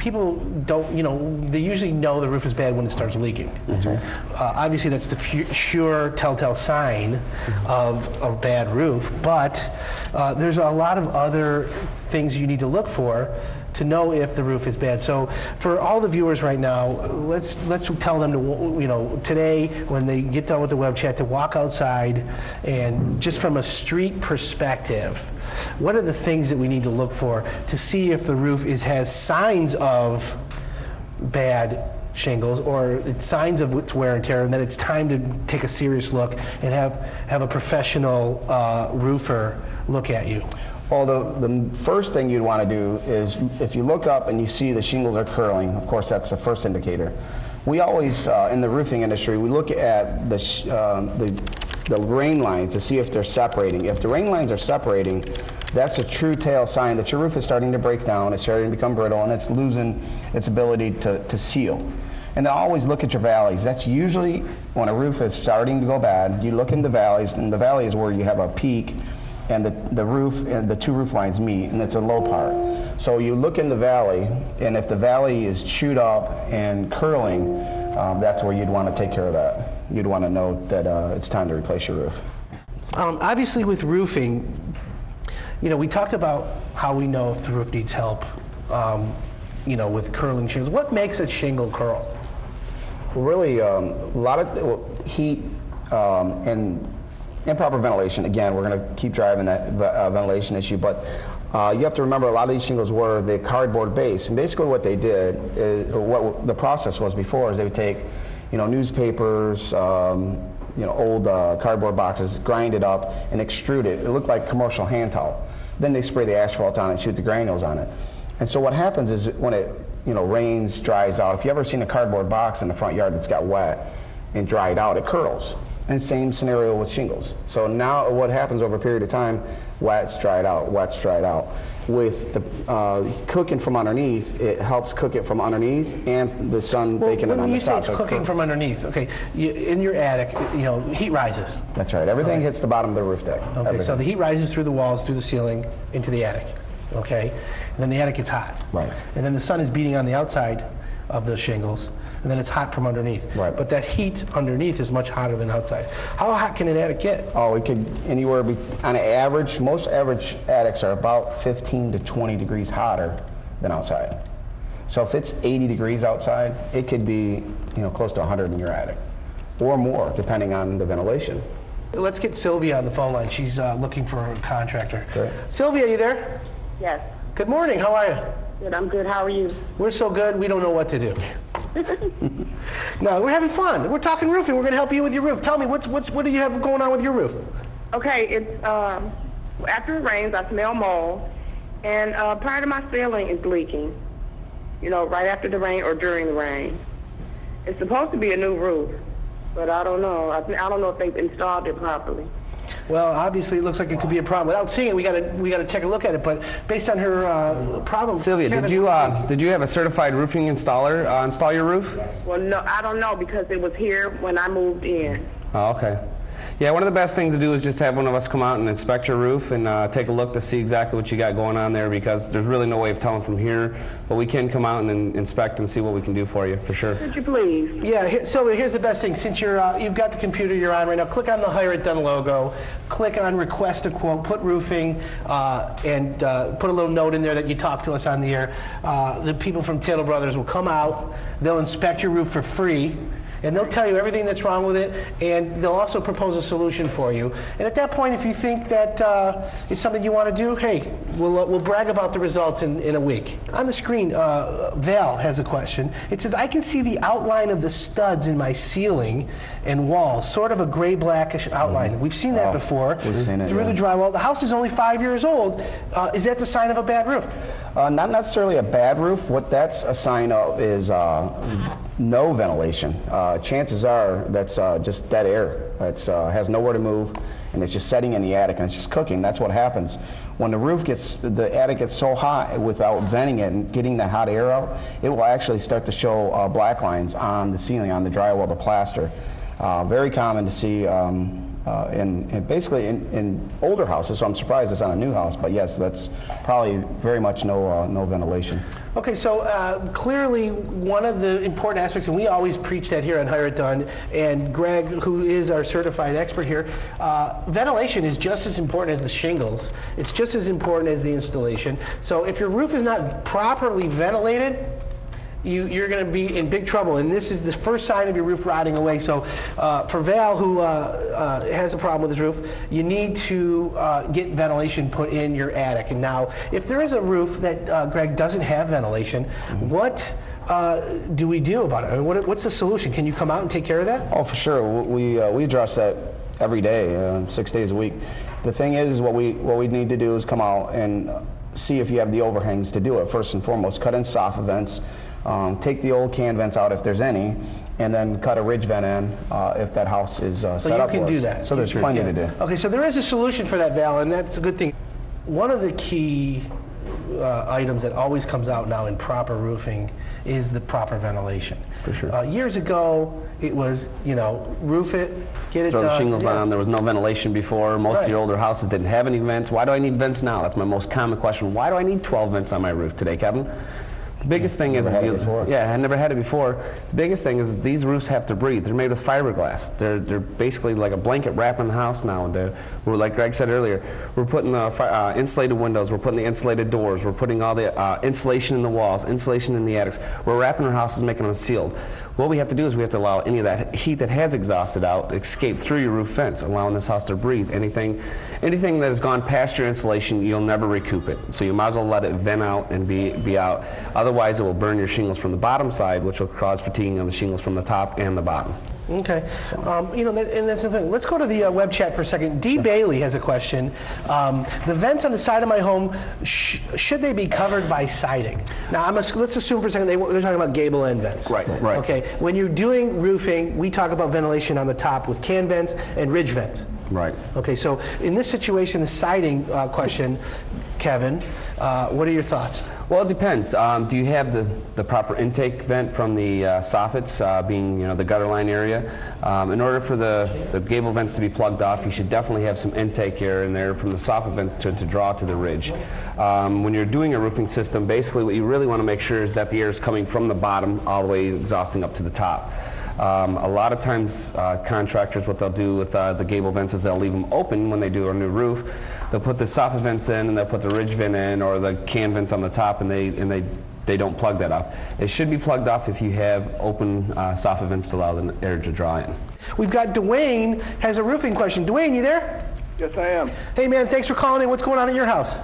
people don't, they usually know the roof is bad when it starts leaking. That's right. Obviously, that's the sure telltale sign of a bad roof, but there's a lot of other things you need to look for to know if the roof is bad. So for all the viewers right now, let's tell them to, today when they get done with the web chat, to walk outside and just from a street perspective, what are the things that we need to look for to see if the roof has signs of bad shingles or signs of its wear and tear, and that it's time to take a serious look and have a professional roofer look at you? Well, the first thing you'd want to do is, if you look up and you see the shingles are curling, of course that's the first indicator. We always, in the roofing industry, we look at the rain lines to see if they're separating. If the rain lines are separating, that's a true tale sign that your roof is starting to break down, it's starting to become brittle, and it's losing its ability to seal. And then always look at your valleys. That's usually when a roof is starting to go bad. You look in the valleys, and the valley is where you have a peak and the roof and the two roof lines meet, and it's a low part. So you look in the valley, and if the valley is chewed up and curling, that's where you'd want to take care of that. You'd want to know that it's time to replace your roof. Obviously with roofing, we talked about how we know if the roof needs help, with curling shingles. What makes a shingle curl? Well, really, a lot of heat and improper ventilation. Again, we're going to keep driving that ventilation issue, but you have to remember a lot of these shingles were the cardboard base, and basically what they did, or what the process was before, is they would take, newspapers, old cardboard boxes, grind it up, and extrude it. It looked like a commercial hand towel. Then they spray the asphalt on it and shoot the granules on it. And so what happens is when it rains, dries out, if you ever seen a cardboard box in the front yard that's got wet and dried out, it curdles. And same scenario with shingles. So now what happens over a period of time, wet's dried out, wet's dried out. With the cooking from underneath, it helps cook it from underneath and the sun baking it on the top. When you say it's cooking from underneath, okay, in your attic, heat rises. That's right, everything hits the bottom of the roof deck. Okay, everything. So the heat rises through the walls, through the ceiling, into the attic, okay? And then the attic gets hot. Right. And then the sun is beating on the outside of the shingles, and then it's hot from underneath. Right. But that heat underneath is much hotter than outside. How hot can an attic get? Oh, it could anywhere, on average, most average attics are about 15 to 20 degrees hotter than outside. So if it's 80 degrees outside, it could be close to 100 in your attic, or more, depending on the ventilation. Let's get Sylvia on the phone line. She's looking for a contractor. Great. Sylvia, you there? Yes. Good morning, how are you? Good, I'm good. How are you? We're so good, we don't know what to do. No, we're having fun. We're talking roofing. We're going to help you with your roof. Tell me, what do you have going on with your roof? Okay, it's after it rains, I smell mold, and part of my ceiling is leaking. Right after the rain or during the rain. It's supposed to be a new roof, but I don't know. I don't know if they've installed it properly. Well, obviously, it looks like it could be a problem. Without seeing it, we got to take a look at it. But based on her problem, Sylvia, did you have a certified roofing installer install your roof? Well, no, I don't know because it was here when I moved in. Oh, okay. Yeah, one of the best things to do is just have one of us come out and inspect your roof and take a look to see exactly what you got going on there, because there's really no way of telling from here. But we can come out and inspect and see what we can do for you, for sure. Could you please? Yeah, Sylvia, here's the best thing. Since you've got the computer you're on right now, click on the Hire It Done logo, click on Request a Quote, put roofing, and put a little note in there that you talked to us on the air. The people from Tittle Brothers will come out, they'll inspect your roof for free, and they'll tell you everything that's wrong with it, and they'll also propose a solution for you. And at that point, if you think that it's something you want to do, hey, we'll brag about the results in a week. On the screen, Val has a question. It says, I can see the outline of the studs in my ceiling and walls, sort of a gray-blackish outline. We've seen that before. We've seen it, through the drywall. The house is only 5 years old. Is that the sign of a bad roof? Not necessarily a bad roof. What that's a sign of is no ventilation. Chances are that's just dead air. It has nowhere to move, and it's just setting in the attic, and it's just cooking. That's what happens. When the attic gets so hot without venting it and getting that hot air out, it will actually start to show black lines on the ceiling, on the drywall, the plaster. Very common to see and basically in older houses, so I'm surprised it's on a new house, but yes, that's probably very much no ventilation. Okay, so clearly one of the important aspects, and we always preach that here on Hire It Done, and Greg, who is our certified expert here, ventilation is just as important as the shingles. It's just as important as the installation. So if your roof is not properly ventilated, you're going to be in big trouble, and this is the first sign of your roof rotting away. So for Val, who has a problem with his roof, you need to get ventilation put in your attic. And now, if there is a roof that, Greg, doesn't have ventilation, what do we do about it? I mean, what's the solution? Can you come out and take care of that? Oh, for sure. We address that every day, 6 days a week. The thing is, what we need to do is come out and see if you have the overhangs to do it. First and foremost, cut in soffit vents. Take the old can vents out if there's any, and then cut a ridge vent in if that house is set up. So you can do that. So there's plenty to do. Okay, so there is a solution for that, Val, and that's a good thing. One of the key items that always comes out now in proper roofing is the proper ventilation. For sure. Years ago, it was, roof it, get it Throw done. the shingles Yeah. on. There was no ventilation before. Most of your older houses didn't have any vents. Why do I need vents now? That's my most common question. Why do I need 12 vents on my roof today, Kevin? The biggest thing is, yeah, I never had it before. The biggest thing is these roofs have to breathe. They're made with fiberglass. They're basically like a blanket wrapping the house now. We're, like Greg said earlier, we're putting the insulated windows, we're putting the insulated doors, we're putting all the insulation in the walls, insulation in the attics. We're wrapping our houses, making them sealed. What we have to do is we have to allow any of that heat that has exhausted out escape through your roof vents, allowing this house to breathe. Anything that has gone past your insulation, you'll never recoup it. So you might as well let it vent out and be out. Otherwise, it will burn your shingles from the bottom side, which will cause fatiguing on the shingles from the top and the bottom. Okay. And that's the thing. Let's go to the web chat for a second. D. Bailey has a question. The vents on the side of my home, should they be covered by siding? Now, let's assume for a second they're talking about gable end vents. Right. Okay. When you're doing roofing, we talk about ventilation on the top with can vents and ridge vents. Right. Okay. So in this situation, the siding question, Kevin, what are your thoughts? Well, it depends. Do you have the proper intake vent from the soffits, being the gutter line area? In order for the gable vents to be plugged off, you should definitely have some intake air in there from the soffit vents to draw to the ridge. When you're doing a roofing system, basically what you really want to make sure is that the air is coming from the bottom all the way exhausting up to the top. A lot of times contractors, what they'll do with the gable vents is they'll leave them open when they do a new roof. They'll put the soffit vents in and they'll put the ridge vent in or the can vents on the top, and they don't plug that off. It should be plugged off if you have open soffit vents to allow the air to draw in. We've got Dwayne has a roofing question. Dwayne, you there? Yes, I am. Hey man, thanks for calling in. What's going on at your house?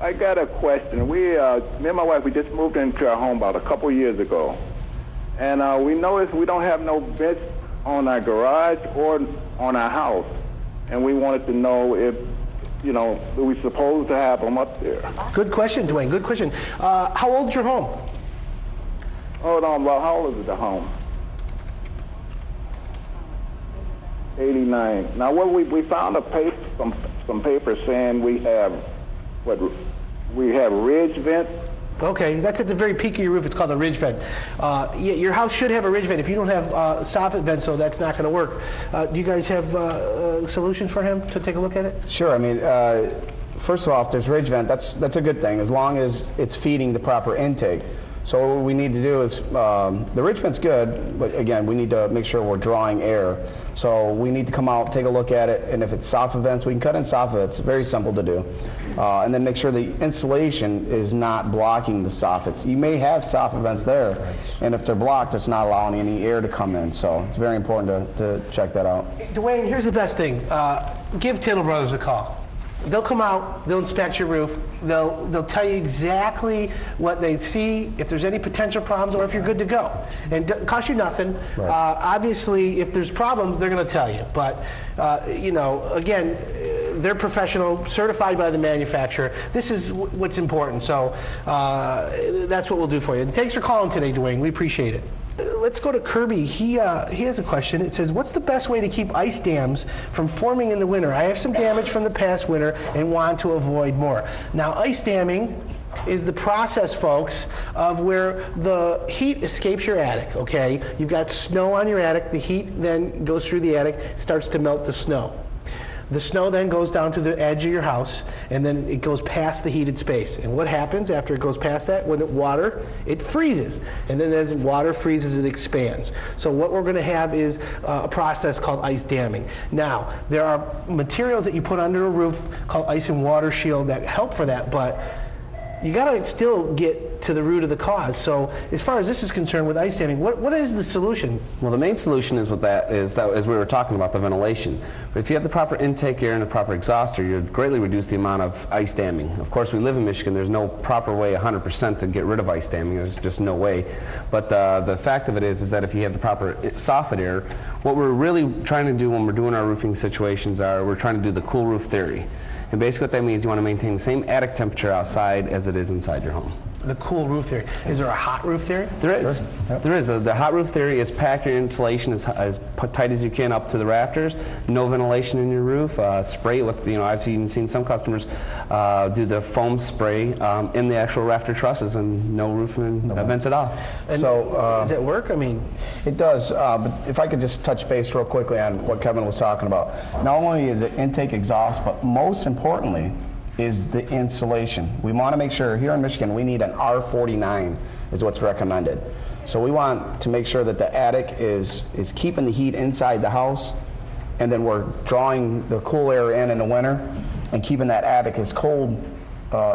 I got a question. Me and my wife, we just moved into our home about a couple years ago. And we noticed we don't have no vents on our garage or on our house. And we wanted to know if, are we supposed to have them up there? Good question, Dwayne. Good question. How old is your home? Hold on, well, how old is the home? 89. Now, what we found some paper saying we have ridge vents. Okay, that's at the very peak of your roof. It's called a ridge vent. Your house should have a ridge vent. If you don't have soffit vents, so that's not going to work. Do you guys have solutions for him to take a look at it? Sure. I mean, first of all, if there's ridge vent, that's a good thing as long as it's feeding the proper intake. So what we need to do is, the ridge vent's good, but again, we need to make sure we're drawing air. So we need to come out, take a look at it, and if it's soffit vents, we can cut in soffit vents. It's very simple to do. And then make sure the insulation is not blocking the soffits. You may have soffit vents there, and if they're blocked, it's not allowing any air to come in. So it's very important to check that out. Dwayne, here's the best thing. Give Tittle Brothers a call. They'll come out, they'll inspect your roof, they'll tell you exactly what they see, if there's any potential problems, or if you're good to go. And it costs you nothing. Right. Obviously, if there's problems, they're going to tell you. But, again, they're professional, certified by the manufacturer. This is what's important. So that's what we'll do for you. And thanks for calling today, Dwayne. We appreciate it. Let's go to Kirby. He has a question. It says, what's the best way to keep ice dams from forming in the winter? I have some damage from the past winter and want to avoid more. Now, ice damming is the process, folks, of where the heat escapes your attic, okay? You've got snow on your attic. The heat then goes through the attic, starts to melt the snow. The snow then goes down to the edge of your house, and then it goes past the heated space. And what happens after it goes past that? When it freezes. And then as water freezes, it expands. So what we're going to have is a process called ice damming. Now, there are materials that you put under a roof called ice and water shield that help for that, but you got to still get to the root of the cause. So as far as this is concerned with ice damming, what is the solution? Well, the main solution is with that is that, as we were talking about, the ventilation. But if you have the proper intake air and the proper exhauster, you greatly reduce the amount of ice damming. Of course, we live in Michigan. There's no proper way 100% to get rid of ice damming. There's just no way. But the fact of it is that if you have the proper soffit air, what we're really trying to do when we're doing our roofing situations we're trying to do the cool roof theory. And basically what that means, you want to maintain the same attic temperature outside as it is inside your home. The cool roof theory. Is there a hot roof theory? There is. Sure. Yep. There is. The hot roof theory is pack your insulation as tight as you can up to the rafters. No ventilation in your roof. Spray it with, I've even seen some customers do the foam spray in the actual rafter trusses, and no roofing vents at all. And so does it work? I mean, it does. But if I could just touch base real quickly on what Kevin was talking about. Not only is it intake exhaust, but most importantly, is the insulation. We want to make sure here in Michigan we need an R49 is what's recommended. So we want to make sure that the attic is keeping the heat inside the house, and then we're drawing the cool air in the winter and keeping that attic as cold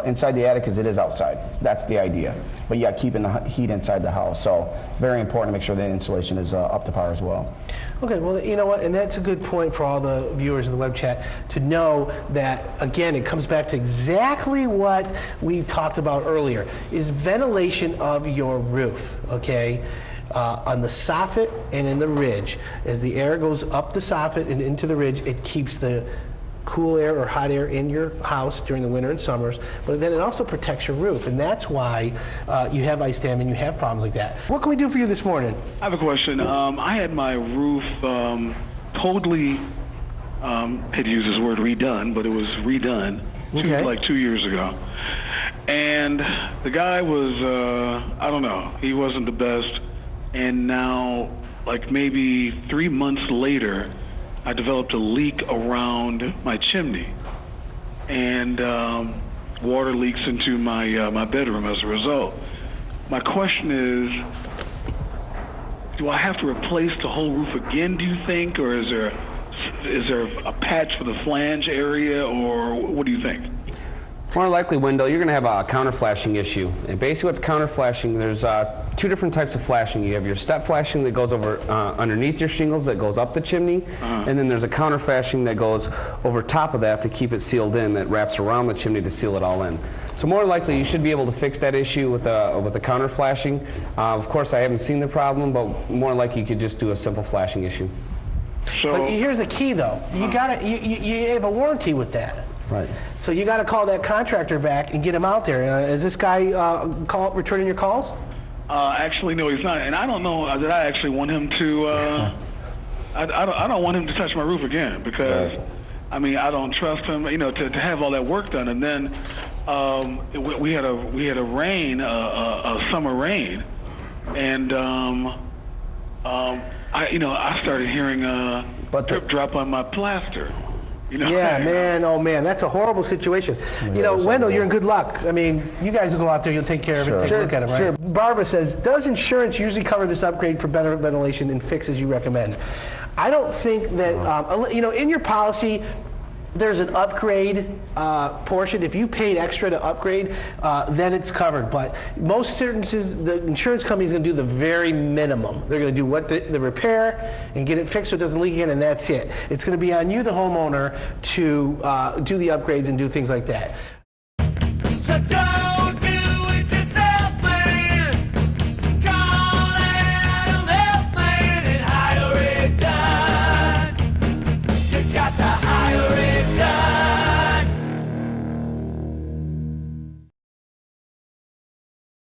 inside the attic as it is outside. That's the idea. But yeah, keeping the heat inside the house. So very important to make sure the insulation is up to par as well. Okay, well, you know what, and that's a good point for all the viewers in the web chat to know that, again, it comes back to exactly what we talked about earlier, is ventilation of your roof, okay? On the soffit and in the ridge. As the air goes up the soffit and into the ridge, it keeps the cool air or hot air in your house during the winter and summers, but then it also protects your roof, and that's why you have ice damming, you have problems like that. What can we do for you this morning? I have a question. I had my roof totally, hate to use this word redone, but it was redone like 2 years ago. And the guy was, I don't know, he wasn't the best, and now, like maybe 3 months later, I developed a leak around my chimney, and water leaks into my my bedroom as a result. My question is, do I have to replace the whole roof again, do you think, or is there a patch for the flange area, or what do you think? More likely, Wendell, you're going to have a counter flashing issue. And basically with counter flashing, there's two different types of flashing. You have your step flashing that goes over underneath your shingles that goes up the chimney, and then there's a counter flashing that goes over top of that to keep it sealed in, that wraps around the chimney to seal it all in. So more likely, you should be able to fix that issue with the counter flashing. Of course, I haven't seen the problem, but more likely you could just do a simple flashing issue. So, but here's the key, though. You have a warranty with that. Right. So you got to call that contractor back and get him out there. Is this guy returning your calls? Actually, no, he's not. And I don't know that I actually want him to. I don't want him to touch my roof again because, I mean, I don't trust him. To have all that work done, and then we had a rain, a summer rain, and I started hearing drip drop on my plaster. Yeah, man, oh man, that's a horrible situation. Wendell, you're in good luck. I mean, you guys will go out there, you'll take care of it, take a look at it, right? Sure. Barbara says, does insurance usually cover this upgrade for better ventilation and fixes you recommend? I don't think that, in your policy, there's an upgrade portion. If you paid extra to upgrade, then it's covered. But most insurances, the insurance company is going to do the very minimum. They're going to do the repair and get it fixed so it doesn't leak again, and that's it. It's going to be on you, the homeowner, to do the upgrades and do things like that.